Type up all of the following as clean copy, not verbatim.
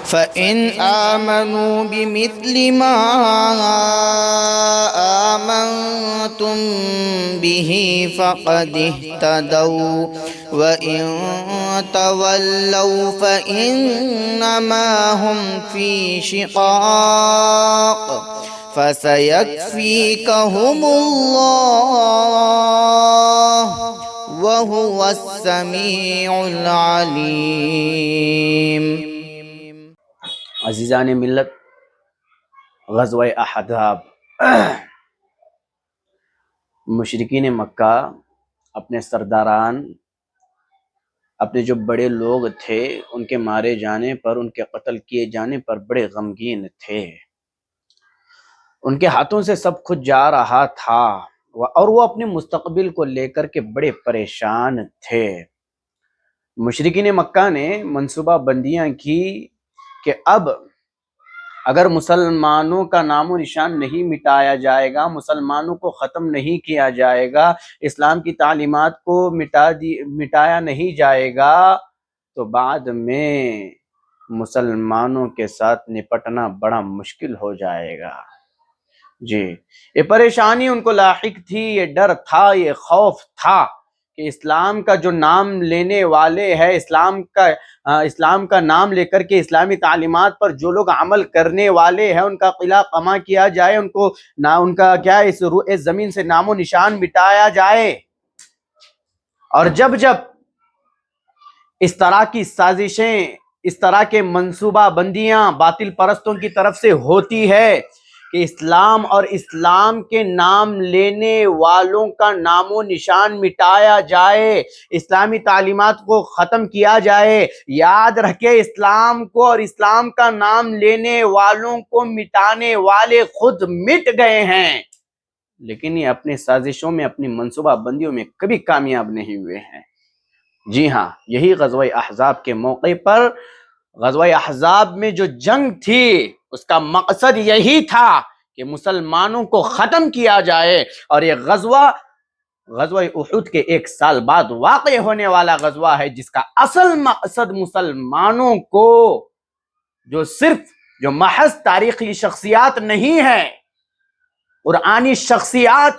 فإن آمنوا بمثل ما آمنتم به فقد اهتدوا وإن تولوا فإنما هم في شقاق فسيكفيكهم الله وهو السميع العليم۔ عزیزان ملت، غزوہ احزاب، مشرکین مکہ اپنے سرداران، اپنے جو بڑے لوگ تھے، ان کے مارے جانے پر، ان کے قتل کیے جانے پر بڑے غمگین تھے۔ ان کے ہاتھوں سے سب کچھ جا رہا تھا اور وہ اپنے مستقبل کو لے کر کے بڑے پریشان تھے۔ مشرکین مکہ نے منصوبہ بندیاں کی کہ اب اگر مسلمانوں کا نام و نشان نہیں مٹایا جائے گا، مسلمانوں کو ختم نہیں کیا جائے گا، اسلام کی تعلیمات کو مٹایا نہیں جائے گا، تو بعد میں مسلمانوں کے ساتھ نپٹنا بڑا مشکل ہو جائے گا۔ جی، یہ پریشانی ان کو لاحق تھی، یہ ڈر تھا، یہ خوف تھا کہ اسلام کا جو نام لینے والے ہیں، اسلام کا نام لے کر کے اسلامی تعلیمات پر جو لوگ عمل کرنے والے ہیں، ان کا قلع قمع کیا جائے، ان کا کیا اس زمین سے نام و نشان مٹایا جائے۔ اور جب اس طرح کی سازشیں، اس طرح کے منصوبہ بندیاں باطل پرستوں کی طرف سے ہوتی ہے کہ اسلام اور اسلام کے نام لینے والوں کا نام و نشان مٹایا جائے، اسلامی تعلیمات کو ختم کیا جائے، یاد رکھے اسلام کو اور اسلام کا نام لینے والوں کو مٹانے والے خود مٹ گئے ہیں، لیکن یہ اپنی سازشوں میں، اپنی منصوبہ بندیوں میں کبھی کامیاب نہیں ہوئے ہیں۔ جی ہاں، یہی غزوہ احزاب کے موقع پر، غزوہ احزاب میں جو جنگ تھی، اس کا مقصد یہی تھا کہ مسلمانوں کو ختم کیا جائے، اور یہ غزوہ احد کے 1 سال بعد واقع ہونے والا غزوہ ہے، جس کا اصل مقصد مسلمانوں کو جو محض تاریخی شخصیات نہیں ہیں، قرآنی شخصیات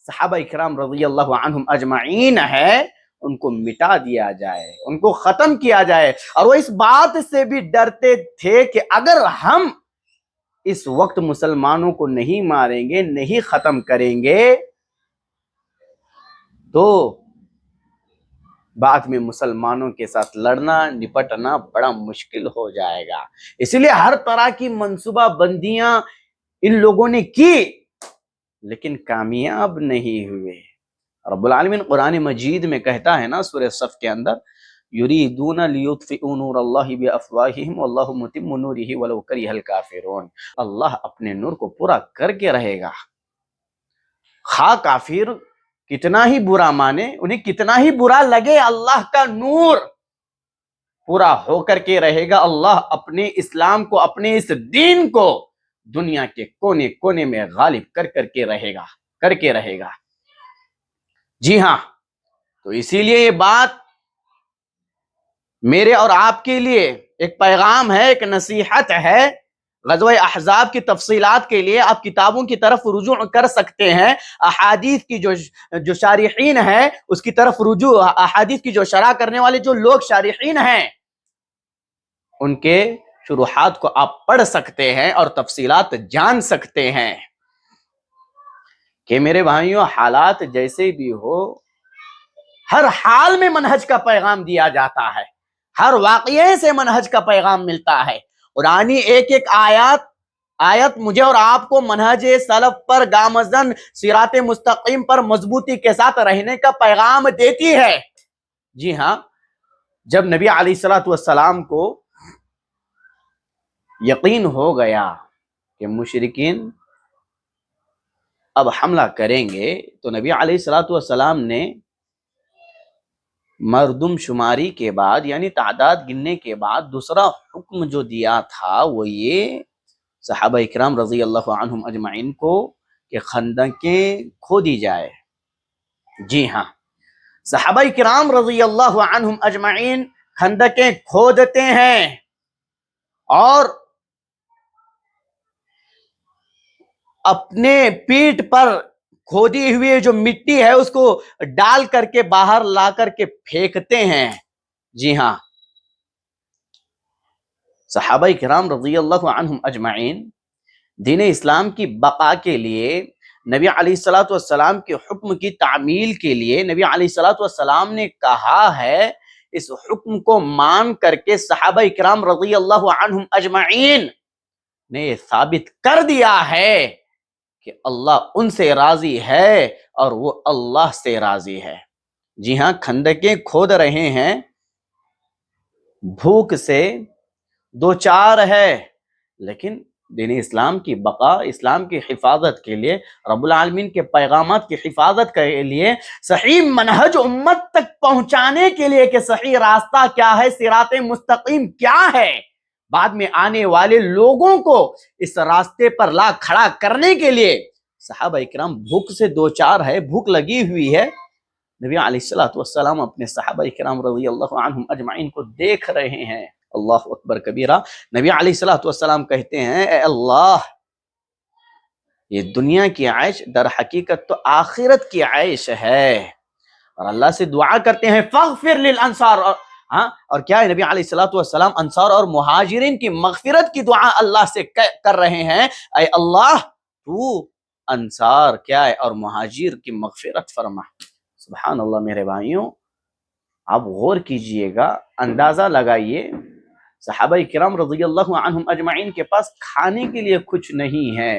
صحابہ اکرام رضی اللہ عنہم اجمعین ہے، ان کو مٹا دیا جائے، ان کو ختم کیا جائے۔ اور وہ اس بات سے بھی ڈرتے تھے کہ اگر ہم اس وقت مسلمانوں کو نہیں ماریں گے، نہیں ختم کریں گے، تو بعد میں مسلمانوں کے ساتھ لڑنا، نپٹنا بڑا مشکل ہو جائے گا۔ اس لیے ہر طرح کی منصوبہ بندیاں ان لوگوں نے کی، لیکن کامیاب نہیں ہوئے۔ رب العالمین قرآن مجید میں کہتا ہے نا، سورہ صف کے اندر، یریدون لیطفئوا نور اللہ بافواہہم واللہ متم نورہ ولو کرہ الکافرون۔ اللہ اپنے نور کو پورا کر کے رہے گا، خواہ کافر کتنا ہی برا مانے، انہیں کتنا ہی برا لگے، اللہ کا نور پورا ہو کر کے رہے گا۔ اللہ اپنے اسلام کو، اپنے اس دین کو دنیا کے کونے کونے میں غالب کر کے رہے گا۔ جی ہاں، تو اسی لیے یہ بات میرے اور آپ کے لیے ایک پیغام ہے، ایک نصیحت ہے۔ غزوہ احزاب کی تفصیلات کے لیے آپ کتابوں کی طرف رجوع کر سکتے ہیں، احادیث کی جو شارحین ہیں اس کی طرف رجوع، احادیث کی جو شرح کرنے والے جو لوگ شارحین ہیں، ان کے شروحات کو آپ پڑھ سکتے ہیں اور تفصیلات جان سکتے ہیں کہ میرے بھائیوں، حالات جیسے بھی ہو، ہر حال میں منہج کا پیغام دیا جاتا ہے، ہر واقعے سے منہج کا پیغام ملتا ہے۔ قرآنی ایک ایک آیت مجھے اور آپ کو منہج سلف پر گامزن، صراط مستقیم پر مضبوطی کے ساتھ رہنے کا پیغام دیتی ہے۔ جی ہاں، جب نبی علیہ السلام کو یقین ہو گیا کہ مشرکین اب حملہ کریں گے، تو نبی علیہ السلام نے مردم شماری کے بعد، یعنی تعداد گننے کے بعد، دوسرا حکم جو دیا تھا وہ یہ صحابہ اکرام رضی اللہ عنہم اجمعین کو کہ خندقیں کھودی جائے۔ جی ہاں، صحابہ اکرام رضی اللہ عنہم اجمعین خندقیں کھودتے ہیں، اور اپنے پیٹھ پر کھودی ہوئی جو مٹی ہے اس کو ڈال کر کے باہر لا کر کے پھینکتے ہیں. جی ہاں، صحابہ کرام رضی اللہ عنہم اجمعین دین اسلام کی بقا کے لیے، نبی علیہ الصلوۃ والسلام کے حکم کی تعمیل کے لیے، نبی علیہ الصلوۃ والسلام نے کہا ہے، اس حکم کو مان کر کے صحابہ کرام رضی اللہ عنہم اجمعین نے یہ ثابت کر دیا ہے کہ اللہ ان سے راضی ہے اور وہ اللہ سے راضی ہے. جی ہاں، کھندقیں کھود رہے ہیں، بھوک سے دو چار ہے، لیکن دین اسلام کی بقا، اسلام کی حفاظت کے لیے، رب العالمین کے پیغامات کی حفاظت کے لیے، صحیح منہج امت تک پہنچانے کے لیے کہ صحیح راستہ کیا ہے، صراط مستقیم کیا ہے، بعد میں آنے والے لوگوں کو اس راستے پر لا کھڑا کرنے کے لیے صحابہ اکرام بھوک سے دو چار ہے، بھوک لگی ہوئی ہے. نبی علیہ الصلوۃ والسلام اپنے صحابہ کرام رضی اللہ عنہم اجمعین کو دیکھ رہے ہیں. اللہ اکبر کبیرہ. نبی علیہ الصلوۃ والسلام کہتے ہیں، اے اللہ، یہ دنیا کی عیش در حقیقت تو آخرت کی عیش ہے. اور اللہ سے دعا کرتے ہیں، فاغفر للانصار. اور کیا ہے، نبی علیہ الصلوۃ والسلام انصار اور مہاجرین کی مغفرت کی دعا اللہ سے کر رہے ہیں. اے اللہ، تو انصار کیا ہے اور مہاجر کی مغفرت فرما. سبحان اللہ. میرے بھائیوں، آپ غور کیجئے گا، اندازہ لگائیے، صحابہ کرام رضی اللہ عنہم اجمعین کے پاس کھانے کے لیے کچھ نہیں ہے.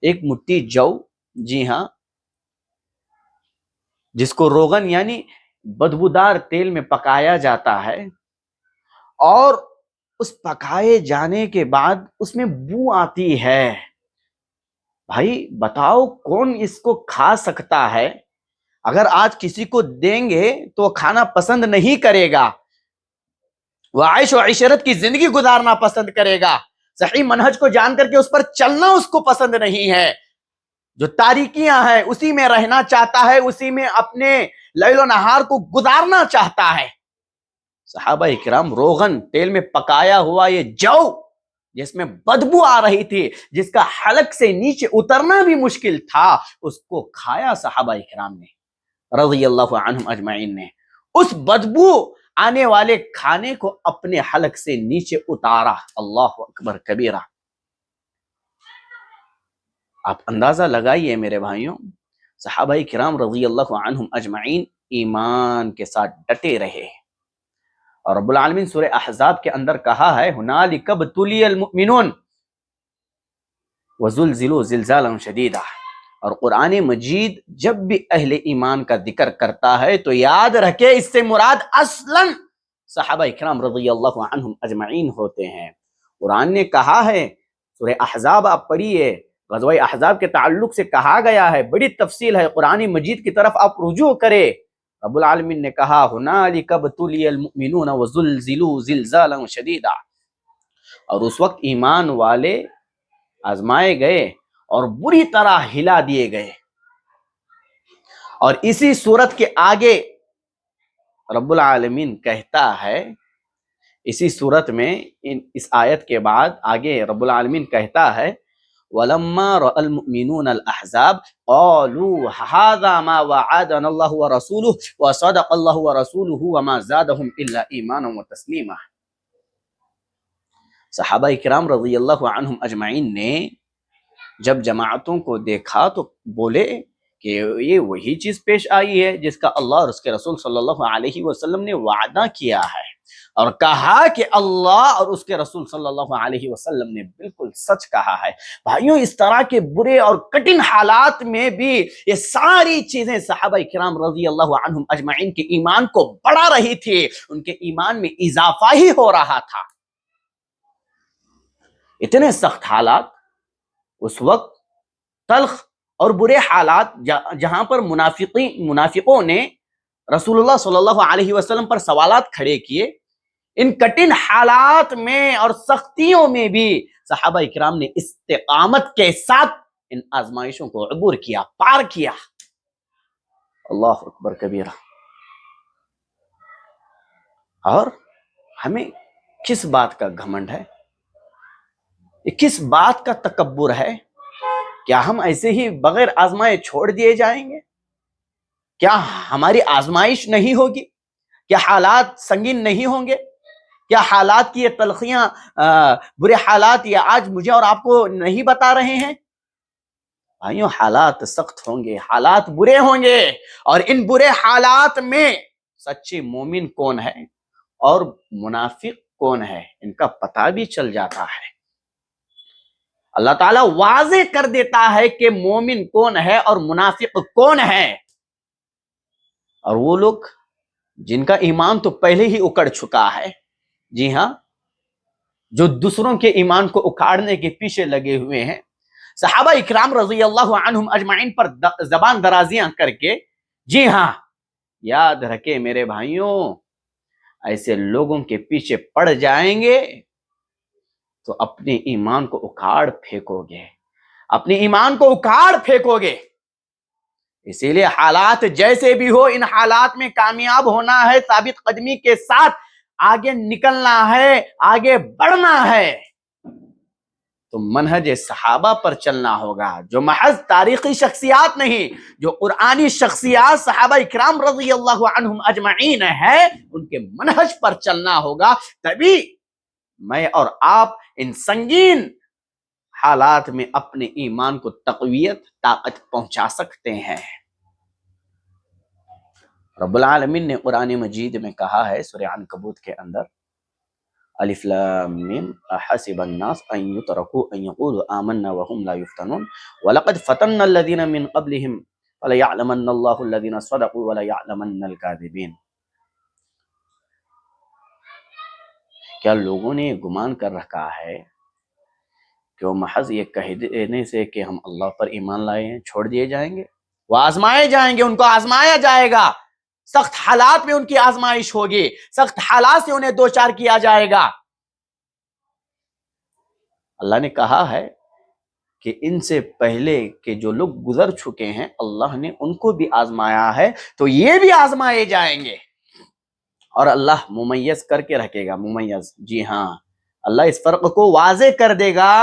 ایک مٹھی جو، جی ہاں، جس کو روغن یعنی بدبودار تیل میں پکایا جاتا ہے، اور اس پکائے جانے کے بعد اس میں بو آتی ہے. بھائی بتاؤ کون اس کو کھا سکتا ہے؟ اگر آج کسی کو دیں گے تو وہ کھانا پسند نہیں کرے گا، وہ عیش و عشرت کی زندگی گزارنا پسند کرے گا، صحیح منہج کو جان کر کے اس پر چلنا اس کو پسند نہیں ہے. جو تاریکیاں ہیں اسی میں رہنا چاہتا ہے، اسی میں اپنے لیل و نہار کو گزارنا چاہتا ہے. صحابہ اکرام روغن تیل میں پکایا ہوا یہ جو، جس میں بدبو آ رہی تھی، جس کا حلق سے نیچے اترنا بھی مشکل تھا، اس کو کھایا صحابہ اکرام نے رضی اللہ عنہم اجمعین نے. اس بدبو آنے والے کھانے کو اپنے حلق سے نیچے اتارا. اللہ اکبر کبیرہ. آپ اندازہ لگائیے میرے بھائیوں، صحابہ کرام رضی اللہ عنہم اجمعین ایمان کے ساتھ ڈٹے رہے. اور رب العالمین سورہ احزاب کے اندر کہا ہے، ہنالک ابتلی المؤمنون وزلزلوا زلزالا شدیدا. اور قرآن مجید جب بھی اہل ایمان کا ذکر کرتا ہے تو یاد رکھے اس سے مراد اصلاً صحابہ اکرام رضی اللہ عنہم اجمعین ہوتے ہیں. قرآن نے کہا ہے، سورہ احزاب آپ پڑھیے، غزوہ احزاب کے تعلق سے کہا گیا ہے، بڑی تفصیل ہے، قرآن مجید کی طرف آپ رجوع کرے. رب العالمین نے کہا، ہنالک ابتلی المؤمنون وزلزلوا زلزالا شدیدا. اور اس وقت ایمان والے آزمائے گئے اور بری طرح ہلا دیے گئے. اور اسی صورت کے آگے رب العالمین کہتا ہے، اسی صورت میں اس آیت کے بعد آگے رب العالمین کہتا ہے، وَلَمَّا رَأَى الْمُؤْمِنُونَ الْأَحْزَابَ قَالُوا هَذَا مَا وَعَدَنَا اللَّهُ وَرَسُولُهُ وَصَدَقَ اللَّهُ وَرَسُولُهُ وَمَا زَادَهُمْ إِلَّا إِيمَانًا وَتَسْلِيمًا. صحابہ کرام رضی اللہ عنہم اجمعین نے جب جماعتوں کو دیکھا تو بولے کہ یہ وہی چیز پیش آئی ہے جس کا اللہ اور اس کے رسول صلی اللہ علیہ وسلم نے وعدہ کیا ہے، اور کہا کہ اللہ اور اس کے رسول صلی اللہ علیہ وسلم نے بالکل سچ کہا ہے. بھائیوں، اس طرح کے برے اور کٹھن حالات میں بھی یہ ساری چیزیں صحابہ کرام رضی اللہ عنہم اجمعین کے ایمان کو بڑھا رہی تھی، ان کے ایمان میں اضافہ ہی ہو رہا تھا. اتنے سخت حالات، اس وقت تلخ اور برے حالات، جہاں پر منافقوں نے رسول اللہ صلی اللہ علیہ وسلم پر سوالات کھڑے کیے، ان کٹھن حالات میں اور سختیوں میں بھی صحابہ اکرام نے استقامت کے ساتھ ان آزمائشوں کو عبور کیا، پار کیا. اللہ اکبر کبیرہ. اور ہمیں کس بات کا گھمنڈ ہے؟ یہ کس بات کا تکبر ہے؟ کیا ہم ایسے ہی بغیر آزمائے چھوڑ دیے جائیں گے؟ کیا ہماری آزمائش نہیں ہوگی؟ کیا حالات سنگین نہیں ہوں گے؟ کیا حالات کی یہ تلخیاں برے حالات یہ آج مجھے اور آپ کو نہیں بتا رہے ہیں؟ بھائیوں، حالات سخت ہوں گے، حالات برے ہوں گے، اور ان برے حالات میں سچے مومن کون ہے اور منافق کون ہے ان کا پتہ بھی چل جاتا ہے۔ اللہ تعالیٰ واضح کر دیتا ہے کہ مومن کون ہے اور منافق کون ہے، اور وہ لوگ جن کا ایمان تو پہلے ہی اکڑ چکا ہے، جی ہاں، جو دوسروں کے ایمان کو اکھاڑنے کے پیچھے لگے ہوئے ہیں، صحابہ اکرام رضی اللہ عنہم اجمعین پر زبان درازیاں کر کے، جی ہاں، یاد رکھے میرے بھائیوں، ایسے لوگوں کے پیچھے پڑ جائیں گے تو اپنے ایمان کو اکھاڑ پھینکو گے، اپنے ایمان کو اکھاڑ پھینکو گے۔ اسی لیے حالات جیسے بھی ہو، ان حالات میں کامیاب ہونا ہے، ثابت قدمی کے ساتھ آگے نکلنا ہے، آگے بڑھنا ہے، تو منہج صحابہ پر چلنا ہوگا، جو محض تاریخی شخصیات نہیں، جو قرآنی شخصیات صحابہ اکرام رضی اللہ عنہم اجمعین ہے، ان کے منہج پر چلنا ہوگا، تبھی میں اور آپ ان سنگین حالات میں اپنے ایمان کو تقویت، طاقت پہنچا سکتے ہیں۔ رب العالمین نے قرآن مجید میں کہا ہے سورہ عنکبوت کے اندر، الف لام میم احسب الناس ان يتركوا ان يقولوا آمنا وهم لا يفتنون ولقد فتنا الذين من قبلهم فليعلمن الله الذين صدقوا وليعلمن الكاذبين۔ کیا لوگوں نے گمان کر رکھا ہے کہ وہ محض یہ کہہ دینے سے کہ ہم اللہ پر ایمان لائے ہیں چھوڑ دیے جائیں گے؟ وہ آزمائے جائیں گے، ان کو آزمایا جائے گا، سخت حالات میں ان کی آزمائش ہوگی، سخت حالات سے انہیں دوچار کیا جائے گا۔ اللہ نے کہا ہے کہ ان سے پہلے کہ جو لوگ گزر چکے ہیں اللہ نے ان کو بھی آزمایا ہے، تو یہ بھی آزمائے جائیں گے، اور اللہ ممیز کر کے رکھے گا، ممیز، جی ہاں، اللہ اس فرق کو واضح کر دے گا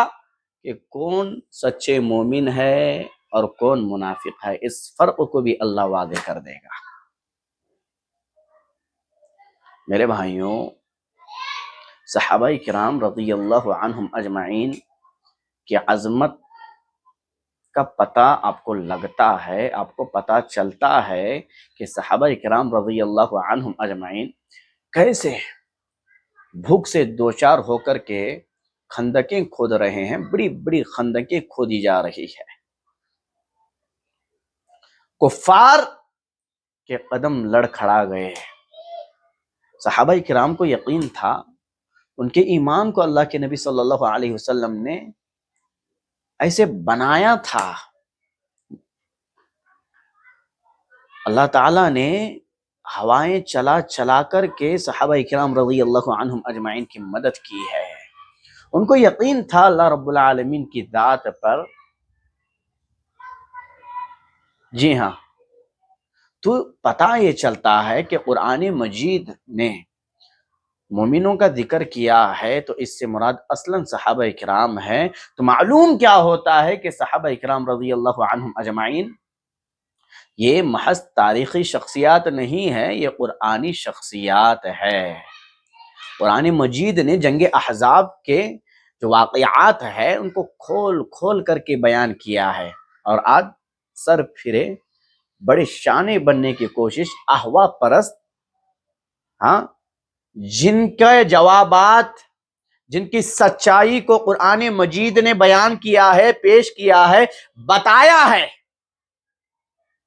کہ کون سچے مومن ہے اور کون منافق ہے، اس فرق کو بھی اللہ واضح کر دے گا۔ میرے بھائیوں، صحابہ کرام رضی اللہ عنہم اجمعین کی عظمت کا پتہ آپ کو لگتا ہے، آپ کو پتہ چلتا ہے کہ صحابہ کرام رضی اللہ عنہم اجمعین کیسے بھوک سے دوچار ہو کر کے خندقیں کھود رہے ہیں، بڑی بڑی خندقیں کھودی جا رہی ہے، کفار کے قدم لڑکھڑا گئے۔ صحابہ کرام کو یقین تھا، ان کے ایمان کو اللہ کے نبی صلی اللہ علیہ وسلم نے ایسے بنایا تھا، اللہ تعالیٰ نے ہوائیں چلا چلا کر کے صحابہ کرام رضی اللہ عنہم اجمعین کی مدد کی ہے۔ ان کو یقین تھا اللہ رب العالمین کی ذات پر، جی ہاں، تو پتہ یہ چلتا ہے کہ قرآن مجید نے مومنوں کا ذکر کیا ہے تو اس سے مراد اصلاً صحابہ کرام ہیں، تو معلوم کیا ہوتا ہے کہ صحابہ کرام رضی اللہ عنہم اجمعین یہ محض تاریخی شخصیات نہیں ہے، یہ قرآنی شخصیات ہے۔ قرآن مجید نے جنگ احزاب کے جو واقعات ہیں ان کو کھول کھول کر کے بیان کیا ہے، اور آج سر پھرے بڑے شانے بننے کی کوشش احوا پرست، ہاں، جن کے جوابات، جن کی سچائی کو قرآن مجید نے بیان کیا ہے، پیش کیا ہے، بتایا ہے،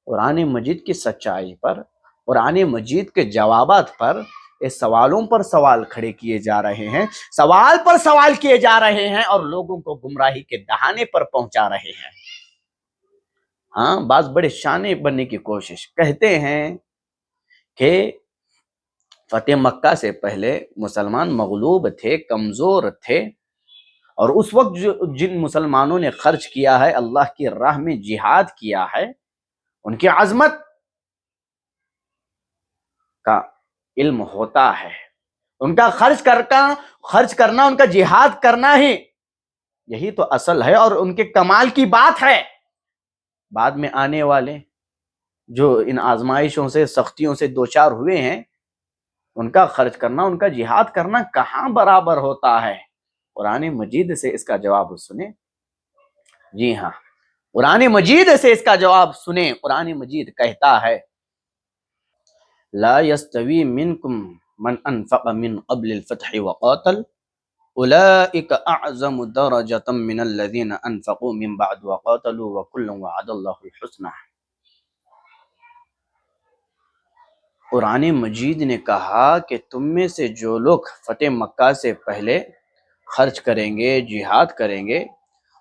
قرآن مجید کی سچائی پر، قرآن مجید کے جوابات پر اس سوالوں پر سوال کھڑے کیے جا رہے ہیں، سوال پر سوال کیے جا رہے ہیں، اور لوگوں کو گمراہی کے دہانے پر پہنچا رہے ہیں۔ ہاں، بعض بڑے شانے بننے کی کوشش کہتے ہیں کہ فتح مکہ سے پہلے مسلمان مغلوب تھے، کمزور تھے، اور اس وقت جن مسلمانوں نے خرچ کیا ہے، اللہ کی راہ میں جہاد کیا ہے، ان کی عظمت کا علم ہوتا ہے، ان کا خرچ کرنا ان کا جہاد کرنا ہی یہی تو اصل ہے اور ان کے کمال کی بات ہے۔ بعد میں آنے والے جو ان آزمائشوں سے سختیوں سے دوچار ہوئے ہیں، ان کا خرچ کرنا ان کا جہاد کرنا کہاں برابر ہوتا ہے؟ قرآن مجید سے اس کا جواب سنیں۔ جی ہاں، قرآن مجید سے اس کا جواب سنیں۔ قرآن مجید کہتا ہے لا يستوی منکم من انفق من قبل الفتح وقاتل اولئک اعظم درجة من الذین انفقوا من بعد وقاتلوا وکلا وعد اللہ الحسنى۔ قرآن مجید نے کہا کہ تم میں سے جو لوگ فتح مکہ سے پہلے خرچ کریں گے، جہاد کریں گے،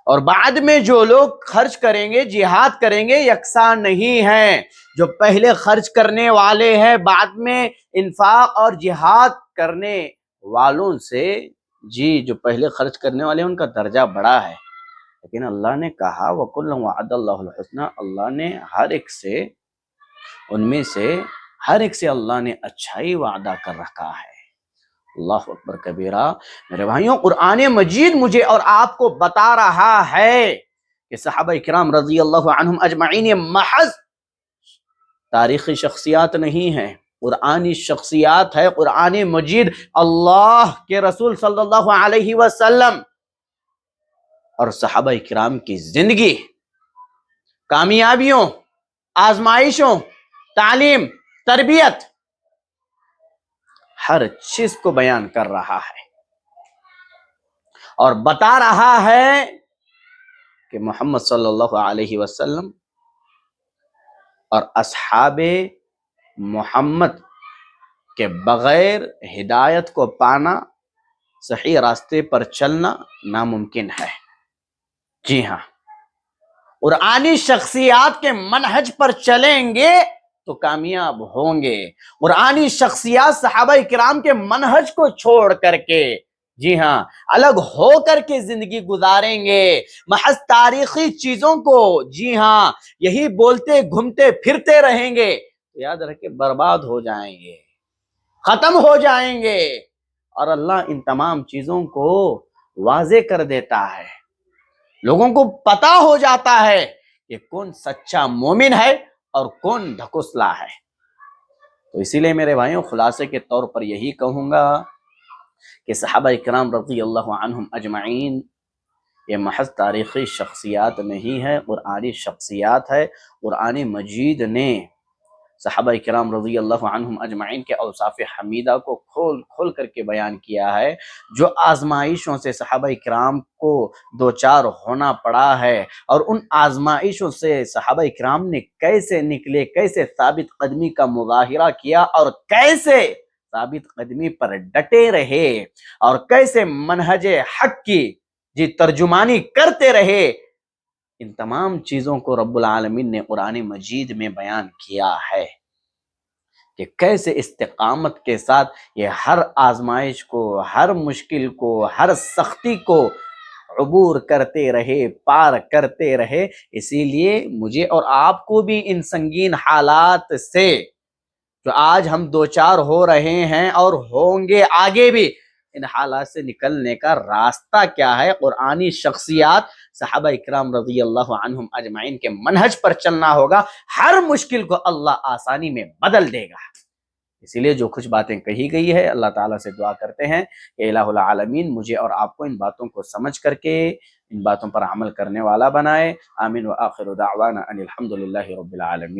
اور بعد میں جو لوگ خرچ کریں گے، جہاد کریں گے، یکساں نہیں ہیں۔ جو پہلے خرچ کرنے والے ہیں بعد میں انفاق اور جہاد کرنے والوں سے، جی جو پہلے خرچ کرنے والے ہیں ان کا درجہ بڑا ہے، لیکن اللہ نے کہا وَكُلًّا وَعَدَ اللَّهُ الْحُسْنَى، اللہ نے ہر ایک سے، ان میں سے ہر ایک سے اللہ نے اچھائی وعدہ کر رکھا ہے۔ اللہ اکبر کبیرہ۔ میرے بھائیوں، قرآن مجید مجھے اور آپ کو بتا رہا ہے کہ صحابہ کرام رضی اللہ عنہم اجمعین یہ محض تاریخی شخصیات نہیں ہیں، قرآنی شخصیات ہے۔ قرآن مجید اللہ کے رسول صلی اللہ علیہ وسلم اور صحابہ کرام کی زندگی، کامیابیوں، آزمائشوں، تعلیم، تربیت، ہر چیز کو بیان کر رہا ہے اور بتا رہا ہے کہ محمد صلی اللہ علیہ وسلم اور اصحاب محمد کے بغیر ہدایت کو پانا، صحیح راستے پر چلنا ناممکن ہے۔ جی ہاں، قرآنی شخصیات کے منہج پر چلیں گے تو کامیاب ہوں گے۔ قرآنی شخصیات صحابہ کرام کے منہج کو چھوڑ کر کے، جی ہاں، الگ ہو کر کے زندگی گزاریں گے، محض تاریخی چیزوں کو، جی ہاں، یہی بولتے گھومتے پھرتے رہیں گے تو یاد رکھیں برباد ہو جائیں گے، ختم ہو جائیں گے۔ اور اللہ ان تمام چیزوں کو واضح کر دیتا ہے، لوگوں کو پتا ہو جاتا ہے کہ کون سچا مومن ہے اور کون ڈھکوسلا ہے۔ تو اسی لیے میرے بھائیوں، خلاصے کے طور پر یہی کہوں گا کہ صحابہ کرام رضی اللہ عنہم اجمعین یہ محض تاریخی شخصیات نہیں ہے، قرآنی شخصیات ہے۔ قرآن مجید نے صحابہ کرام رضی اللہ عنہم اجمعین کے اوصاف حمیدہ کو کھول کھول کر کے بیان کیا ہے۔ جو آزمائشوں سے صحابہ کرام کو دوچار ہونا پڑا ہے اور ان آزمائشوں سے صحابہ کرام نے کیسے نکلے، کیسے ثابت قدمی کا مظاہرہ کیا اور کیسے ثابت قدمی پر ڈٹے رہے اور کیسے منہج حق کی ترجمانی کرتے رہے، ان تمام چیزوں کو رب العالمین نے قرآن مجید میں بیان کیا ہے کہ کیسے استقامت کے ساتھ یہ ہر آزمائش کو، ہر مشکل کو، ہر سختی کو عبور کرتے رہے، پار کرتے رہے۔ اسی لیے مجھے اور آپ کو بھی ان سنگین حالات سے جو آج ہم دوچار ہو رہے ہیں اور ہوں گے آگے بھی، ان حالات سے نکلنے کا راستہ کیا ہے؟ قرآنی شخصیات صحابہ اکرام رضی اللہ عنہم اجمعین کے منہج پر چلنا ہوگا، ہر مشکل کو اللہ آسانی میں بدل دے گا۔ اسی لیے جو کچھ باتیں کہی گئی ہے، اللہ تعالیٰ سے دعا کرتے ہیں کہ الہ العالمین مجھے اور آپ کو ان باتوں کو سمجھ کر کے ان باتوں پر عمل کرنے والا بنائے۔ آمین۔ وآخر دعوانا ان الحمد للہ رب العالمین۔